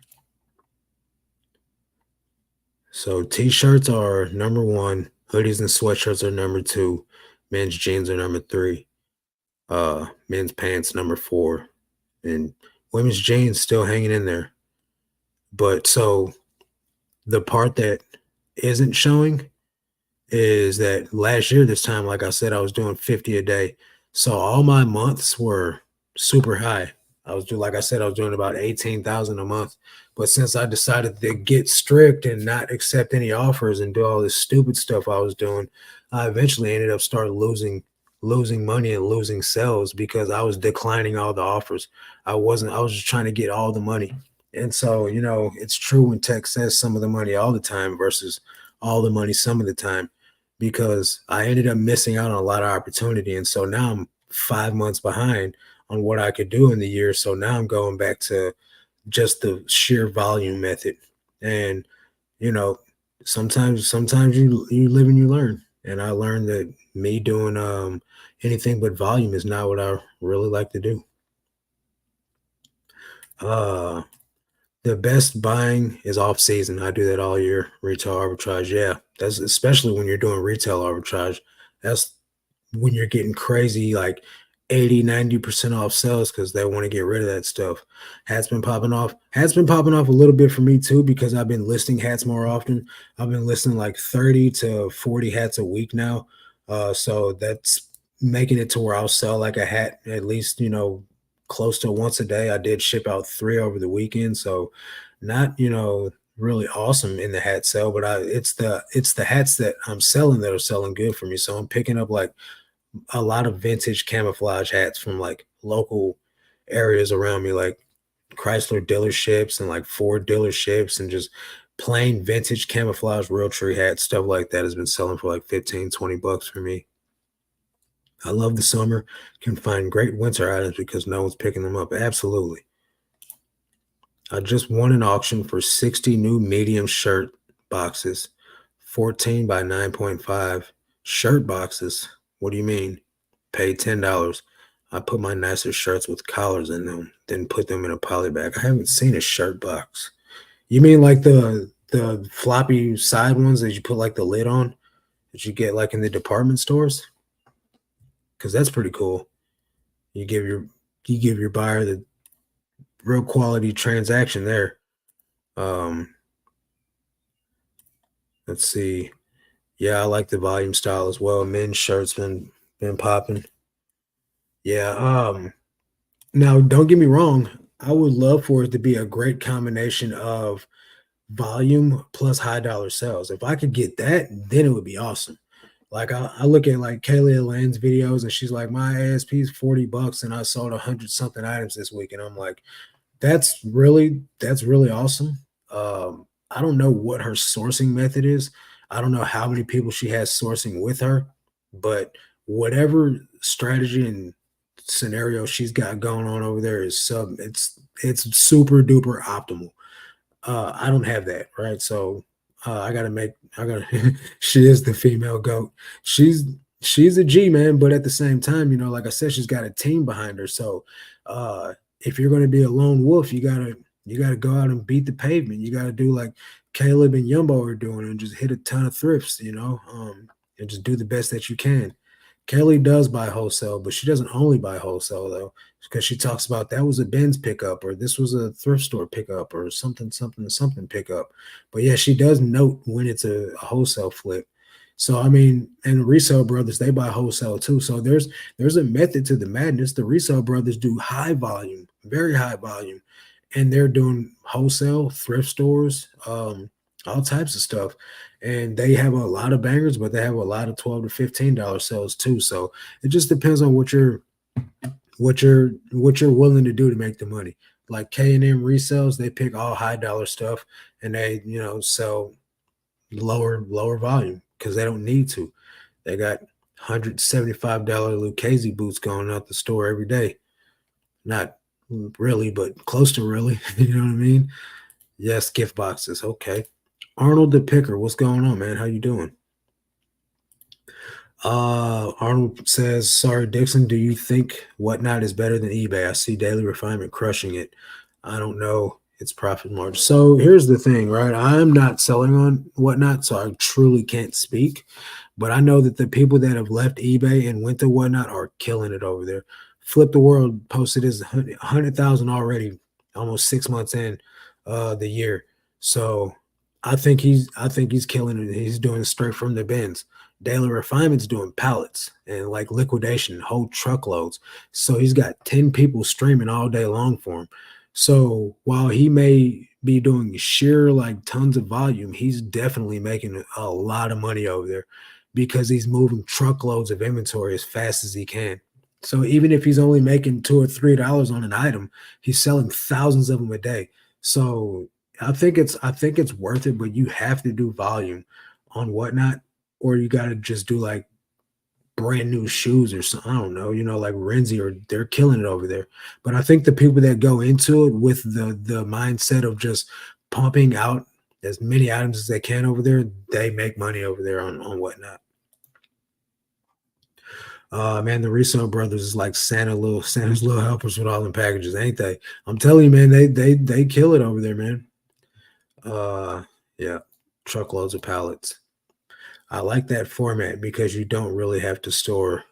A: So t-shirts are number one. Hoodies and sweatshirts are number two. Men's jeans are number three. Men's pants number four. And women's jeans still hanging in there. But so the part that isn't showing is that last year, this time, like I said, I was doing 50 a day. So all my months were super high. I was doing, like I said, I was doing about 18,000 a month. But since I decided to get strict and not accept any offers and do all this stupid stuff I was doing, I eventually ended up starting losing money and losing sales because I was declining all the offers. I was just trying to get all the money. And so, it's true when tech says some of the money all the time versus all the money some of the time, because I ended up missing out on a lot of opportunity. And so now I'm 5 months behind on what I could do in the year. So now I'm going back to just the sheer volume method. And, you know, sometimes you live and you learn. And I learned that me doing anything but volume is not what I really like to do. Uh the best buying is off season. I do that all year. Retail arbitrage. Yeah. That's especially when you're doing retail arbitrage. That's when you're getting crazy, like 80, 90% off sales because they want to get rid of that stuff. Hats been popping off. Hats been popping off a little bit for me too because I've been listing hats more often. I've been listing like 30 to 40 hats a week now. So that's making it to where I'll sell like a hat at least, close to once a day. I did ship out 3 over the weekend. So not, really awesome in the hat sale, but it's the hats that I'm selling that are selling good for me. So I'm picking up like a lot of vintage camouflage hats from like local areas around me, like Chrysler dealerships and like Ford dealerships, and just plain vintage camouflage real tree hats, stuff like that has been selling for like 15, $20 for me. I love the summer, can find great winter items because no one's picking them up. Absolutely. I just won an auction for 60 new medium shirt boxes, 14 by 9.5 shirt boxes. What do you mean? Paid $10. I put my nicer shirts with collars in them, then put them in a poly bag. I haven't seen a shirt box. You mean like the floppy side ones that you put like the lid on that you get like in the department stores? Because that's pretty cool. You give your you give your buyer the real quality transaction there. Um, let's see. Yeah, I like the volume style as well. Men's shirts been popping. Yeah. Now don't get me wrong. I would love for it to be a great combination of volume plus high dollar sales. If I could get that, then it would be awesome. Like I look at like Kaylee Land's videos and she's like, my ASP is $40 and I sold 100 something items this week. And I'm like, that's really awesome. I don't know what her sourcing method is. I don't know how many people she has sourcing with her, but whatever strategy and scenario she's got going on over there is it's super duper optimal. I don't have that, right? So I gotta she is the female goat. She's she's a G man, but at the same time, like I said, she's got a team behind her. So if you're gonna be a lone wolf, you gotta go out and beat the pavement. You gotta do like Caleb and Yumbo are doing and just hit a ton of thrifts, and just do the best that you can. Kelly does buy wholesale, but she doesn't only buy wholesale though, because she talks about that was a Ben's pickup or this was a thrift store pickup or something, something, something pickup. But yeah, she does note when it's a wholesale flip. So I mean, and the resale brothers, they buy wholesale too. So there's a method to the madness. The resale brothers do high volume, very high volume, and they're doing wholesale, thrift stores, all types of stuff. And they have a lot of bangers, but they have a lot of $12 to $15 sales too. So it just depends on what you're willing to do to make the money. Like K&M resales, they pick all high dollar stuff and they sell lower volume because they don't need to. They got $175 Lucchese boots going out the store every day. Not really, but close to really. You know what I mean? Yes, gift boxes. Okay. Arnold the Picker, what's going on, man? How you doing? Arnold says, sorry, Dixon, do you think Whatnot is better than eBay? I see Daily Refinement crushing it. I don't know its profit margin. So here's the thing, right? I'm not selling on Whatnot, so I truly can't speak. But I know that the people that have left eBay and went to Whatnot are killing it over there. Flip the World posted his 100,000 already, almost 6 months in the year. So I think he's killing it. He's doing it straight from the bins. Daily Refinement's doing pallets and like liquidation, whole truckloads. So he's got 10 people streaming all day long for him. So while he may be doing sheer like tons of volume, he's definitely making a lot of money over there because he's moving truckloads of inventory as fast as he can. So even if he's only making $2 or $3 on an item, he's selling thousands of them a day. So I think it's worth it, but you have to do volume on whatnot, or you got to just do like brand new shoes or something. I don't know, like Renzi, or they're killing it over there. But I think the people that go into it with the mindset of just pumping out as many items as they can over there, they make money over there on whatnot. Man, the resale brothers is like Santa's little helpers with all them packages, ain't they? I'm telling you, man, they kill it over there, man. Uh, yeah, truckloads of pallets. I like that format because you don't really have to store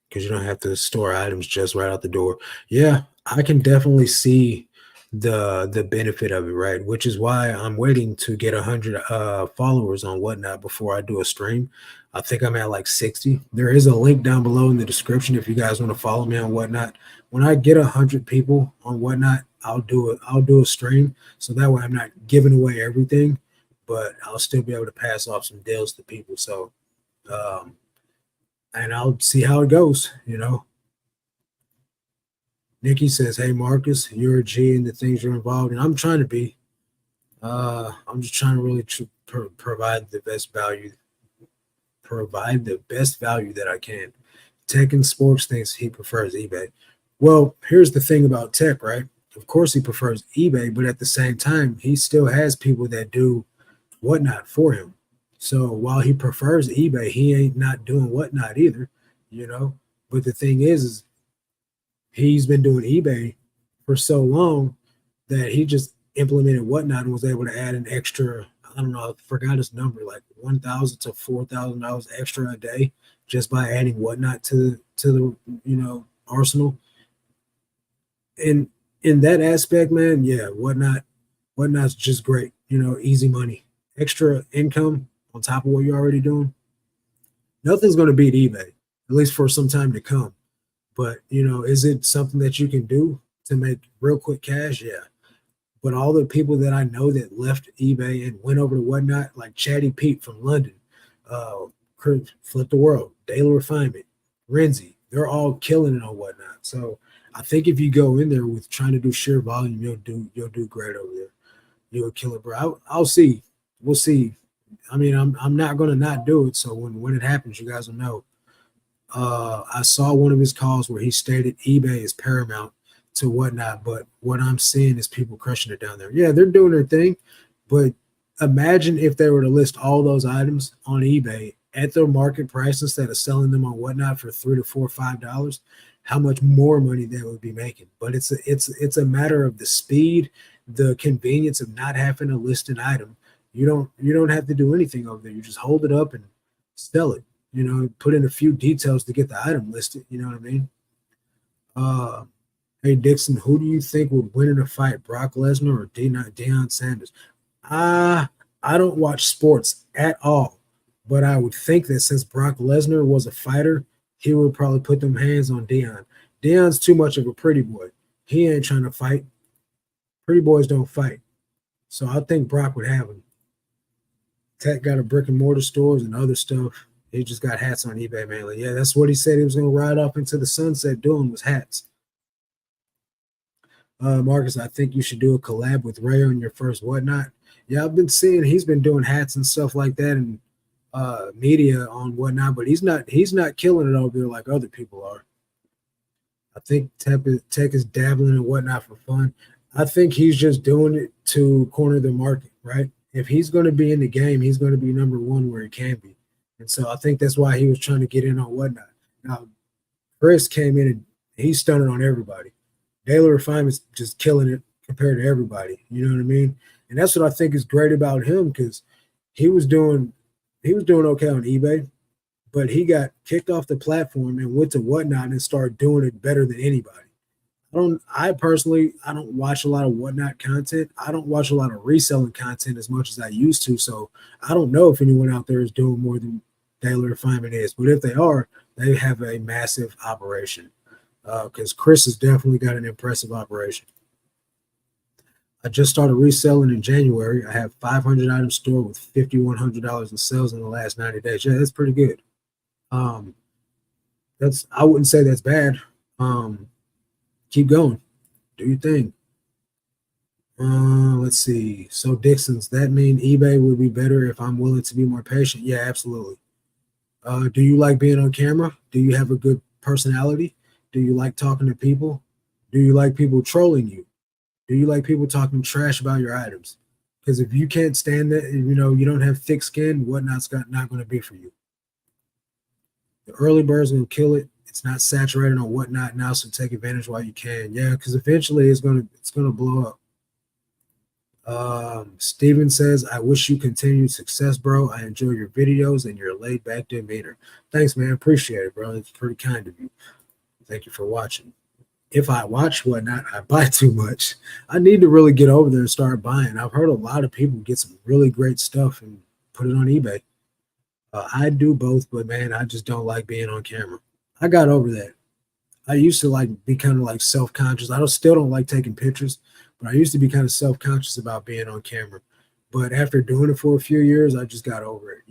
A: because you don't have to store items just right out the door. Yeah, I can definitely see the benefit of it, right? Which is why I'm waiting to get 100 followers on whatnot before I do a stream. I think I'm at like 60. There is a link down below in the description if you guys want to follow me on whatnot. When I get 100 people on whatnot, I'll do it. I'll do a stream so that way I'm not giving away everything, but I'll still be able to pass off some deals to people. So um, and I'll see how it goes. Nikki says, "Hey Marcus, you're a G in the things you're involved in." I'm trying to be. I'm just trying to really provide the best value that I can. Tech and sports thinks he prefers eBay. Well, here's the thing about Tech, right? Of course he prefers eBay, but at the same time, he still has people that do whatnot for him. So while he prefers eBay, he ain't not doing whatnot either, you know. But the thing is he's been doing eBay for so long that he just implemented whatnot and was able to add an extra, I don't know, I forgot his number, like $1,000 to $4,000 extra a day just by adding whatnot to the arsenal. And in that aspect, man, yeah, whatnot's just great. Easy money, extra income on top of what you're already doing. Nothing's going to beat eBay, at least for some time to come. But is it something that you can do to make real quick cash? Yeah. But all the people that I know that left eBay and went over to whatnot, like Chatty Pete from London, Flip the World, Daily Refinement, Renzi, they're all killing it on whatnot. So I think if you go in there with trying to do sheer volume, you'll do great over there. You'll kill it, bro. I'll see. We'll see. I mean, I'm not gonna not do it. So when it happens, you guys will know. I saw one of his calls where he stated eBay is paramount to whatnot, but what I'm seeing is people crushing it down there. Yeah, they're doing their thing, but imagine if they were to list all those items on eBay at their market price instead of selling them on whatnot for $3 to $4, $5, how much more money they would be making. But it's a matter of the speed, the convenience of not having to list an item. You don't have to do anything over there. You just hold it up and sell it. Put in a few details to get the item listed. You know what I mean? Hey Dixon, who do you think would win in a fight, Brock Lesnar or Deion Sanders? I don't watch sports at all, but I would think that since Brock Lesnar was a fighter, he would probably put them hands on Deion. Deion's too much of a pretty boy. He ain't trying to fight. Pretty boys don't fight. So I think Brock would have him. Tech got a brick and mortar stores and other stuff. He just got hats on eBay mainly. Yeah, that's what he said he was going to ride off into the sunset doing was hats. Marcus, I think you should do a collab with Ray on your first whatnot. Yeah, I've been seeing he's been doing hats and stuff like that and media on whatnot, but he's not killing it over there like other people are. I think Tech is dabbling and whatnot for fun. I think he's just doing it to corner the market, right? If he's going to be in the game, he's going to be number one where he can be. And so I think that's why he was trying to get in on whatnot. Now, Chris came in and he's stunning on everybody. Daily Refinement's just killing it compared to everybody. You know what I mean? And that's what I think is great about him because he was doing okay on eBay, but he got kicked off the platform and went to whatnot and started doing it better than anybody. I personally, I don't watch a lot of whatnot content. I don't watch a lot of reselling content as much as I used to. So I don't know if anyone out there is doing more than daily refinement is. But if they are, they have a massive operation. Because Chris has definitely got an impressive operation. I just started reselling in January. I have 500 items stored with $5,100 in sales in the last 90 days. Yeah, that's pretty good. Um, I wouldn't say that's bad. Um, keep going. Do your thing. Let's see. So Dixon's, that mean eBay would be better if I'm willing to be more patient? Yeah, absolutely. Do you like being on camera? Do you have a good personality? Do you like talking to people? Do you like people trolling you? Do you like people talking trash about your items? Because if you can't stand that, you don't have thick skin, whatnot's not going to be for you. The early birds will kill it. It's not saturated on whatnot now, so take advantage while you can. Yeah, because eventually it's gonna blow up. Steven says, I wish you continued success, bro. I enjoy your videos and your laid back demeanor. Thanks, man. Appreciate it, bro. It's pretty kind of you. Thank you for watching. If I watch whatnot, I buy too much. I need to really get over there and start buying. I've heard a lot of people get some really great stuff and put it on eBay. I do both, but man, I just don't like being on camera. I got over that. I used to like be kind of like self-conscious. I still don't like taking pictures, but I used to be kind of self-conscious about being on camera. But after doing it for a few years, I just got over it.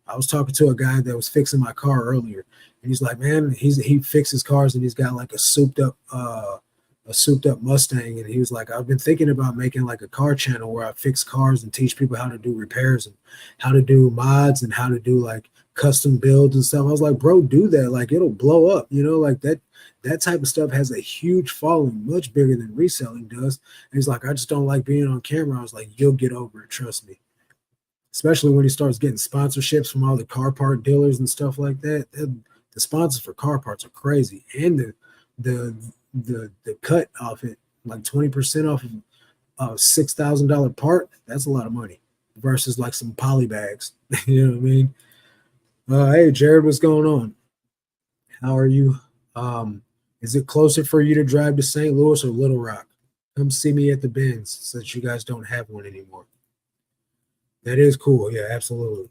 A: I was talking to a guy that was fixing my car earlier, and he's like, "Man, he fixes cars, and he's got like a souped up Mustang." And he was like, "I've been thinking about making like a car channel where I fix cars and teach people how to do repairs and how to do mods and how to do like custom builds and stuff." I was like, "Bro, do that. Like it'll blow up, like that type of stuff has a huge following, much bigger than reselling does." And he's like, "I just don't like being on camera." I was like, "You'll get over it, trust me." Especially when he starts getting sponsorships from all the car part dealers and stuff like that. The sponsors for car parts are crazy, and the the cut off it, like 20% off of a $6,000 part. That's a lot of money versus like some poly bags. You know what I mean? Hey Jared, what's going on? How are you? Is it closer for you to drive to St. Louis or Little Rock? Come see me at the Benz since you guys don't have one anymore. That is cool. Yeah, absolutely.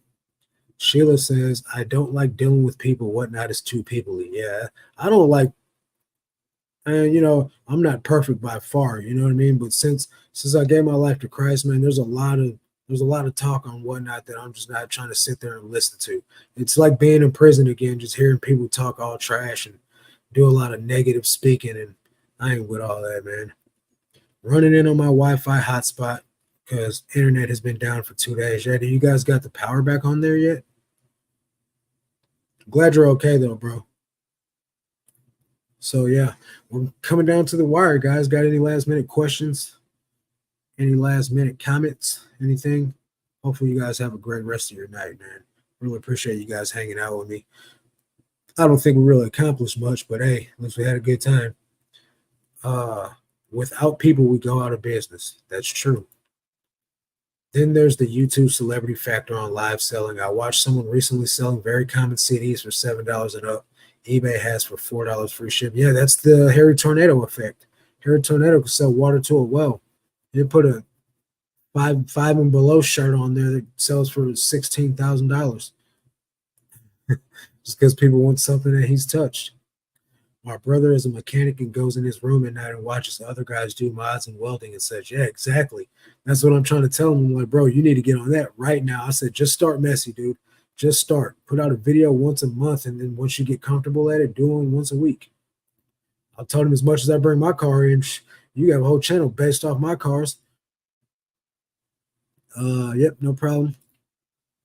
A: Sheila says, I don't like dealing with people. Whatnot is too peoply. Yeah, I don't like, and I'm not perfect by far. You know what I mean? But since I gave my life to Christ, man, there's a lot of talk on whatnot that I'm just not trying to sit there and listen to. It's like being in prison again, just hearing people talk all trash and do a lot of negative speaking, and I ain't with all that, man. Running in on my Wi-Fi hotspot because internet has been down for 2 days. Yeah, do you guys got the power back on there yet? Glad you're okay though, bro. So yeah, we're coming down to the wire, guys. Got any last minute questions? Any last minute comments? Anything? Hopefully you guys have a great rest of your night, man. Really appreciate you guys hanging out with me. I don't think we really accomplished much, but hey, at least we had a good time. Uh, Without people, we go out of business. That's true. Then there's the YouTube celebrity factor on live selling. I watched someone recently selling very common CDs for $7 and up. eBay has for $4 free ship. Yeah, that's the Harry Tornado effect. Harry Tornado could sell water to a well. You put a five and below shirt on there that sells for $16,000 just because people want something that he's touched. My brother is a mechanic and goes in his room at night and watches other guys do mods and welding and says, yeah, exactly. That's what I'm trying to tell him. I'm like, bro, you need to get on that right now. I said, just start messy, dude. Just start. Put out a video once a month, and then once you get comfortable at it, do one once a week. I told him as much as I bring my car in, you have a whole channel based off my cars. Yep, no problem.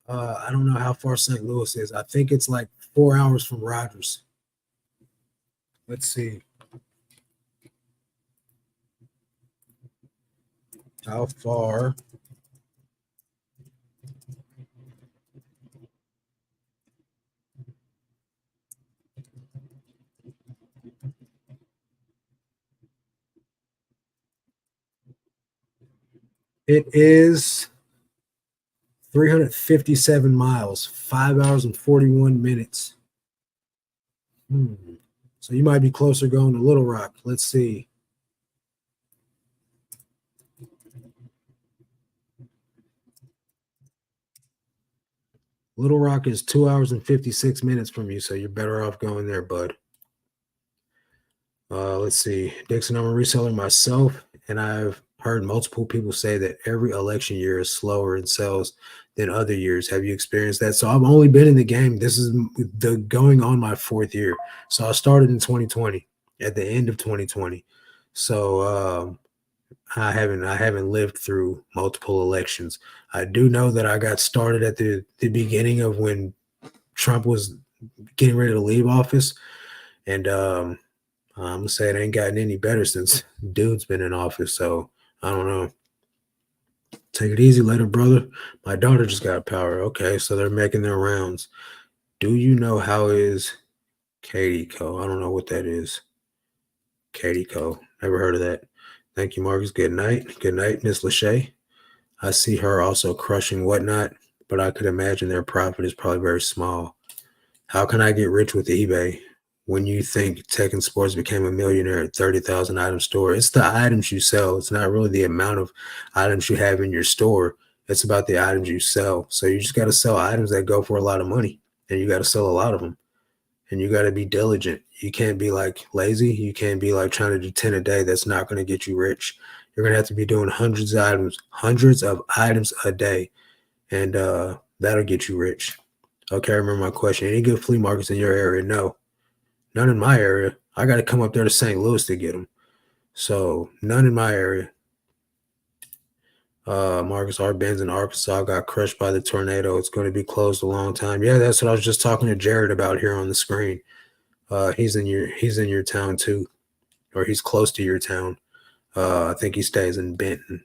A: I don't know how far St. Louis is. I think it's like 4 hours from Rogers. Let's see. How far? It is 357 miles, 5 hours and 41 minutes. So you might be closer going to Little Rock. Let's see. Little Rock is 2 hours and 56 minutes from you, so you're better off going there, bud. Let's see. Dixon, I'm a reseller myself, and I've heard multiple people say that every election year is slower in sales than other years. Have you experienced that? So I've only been in the game. This is the going on my 4th year. So I started in 2020, at the end of 2020. So I haven't lived through multiple elections. I do know that I got started at the beginning of when Trump was getting ready to leave office, and I'm gonna say it ain't gotten any better since dude's been in office. So I don't know. Take it easy later, brother. My daughter just got power. Okay, so they're making their rounds. Do you know how is Katie Co? I don't know what that is. Katie Co. Never heard of that. Thank you, Marcus. Good night. Good night, Miss Lachey. I see her also crushing whatnot, but I could imagine their profit is probably very small. How can I get rich with eBay? When you think Tech and Sports became a millionaire at 30,000 item store, it's the items you sell. It's not really the amount of items you have in your store. It's about the items you sell. So you just got to sell items that go for a lot of money, and you got to sell a lot of them. And you got to be diligent. You can't be like lazy. You can't be like trying to do 10 a day. That's not going to get you rich. You're going to have to be doing hundreds of items a day, and that'll get you rich. Okay, I remember my question. Any good flea markets in your area? No, none in my area. I got to come up there to St. Louis to get them. So none in my area. Marcus R. Benz in Arkansas got crushed by the tornado. It's going to be closed a long time. Yeah, that's what I was just talking to Jared about here on the screen. He's in your town too, or he's close to your town. I think he stays in Benton.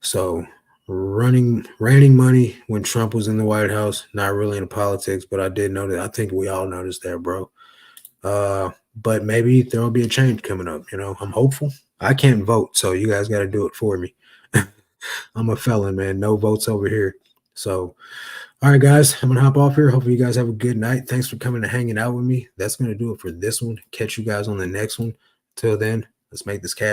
A: So raining money when Trump was in the White House, not really into politics, but I did know that. I think we all noticed that, bro. But maybe there will be a change coming up. I'm hopeful. I can't vote, so you guys got to do it for me. I'm a felon, man. No votes over here. So, all right, guys, I'm gonna hop off here. Hopefully, you guys have a good night. Thanks for coming and hanging out with me. That's gonna do it for this one. Catch you guys on the next one. Till then, let's make this cash.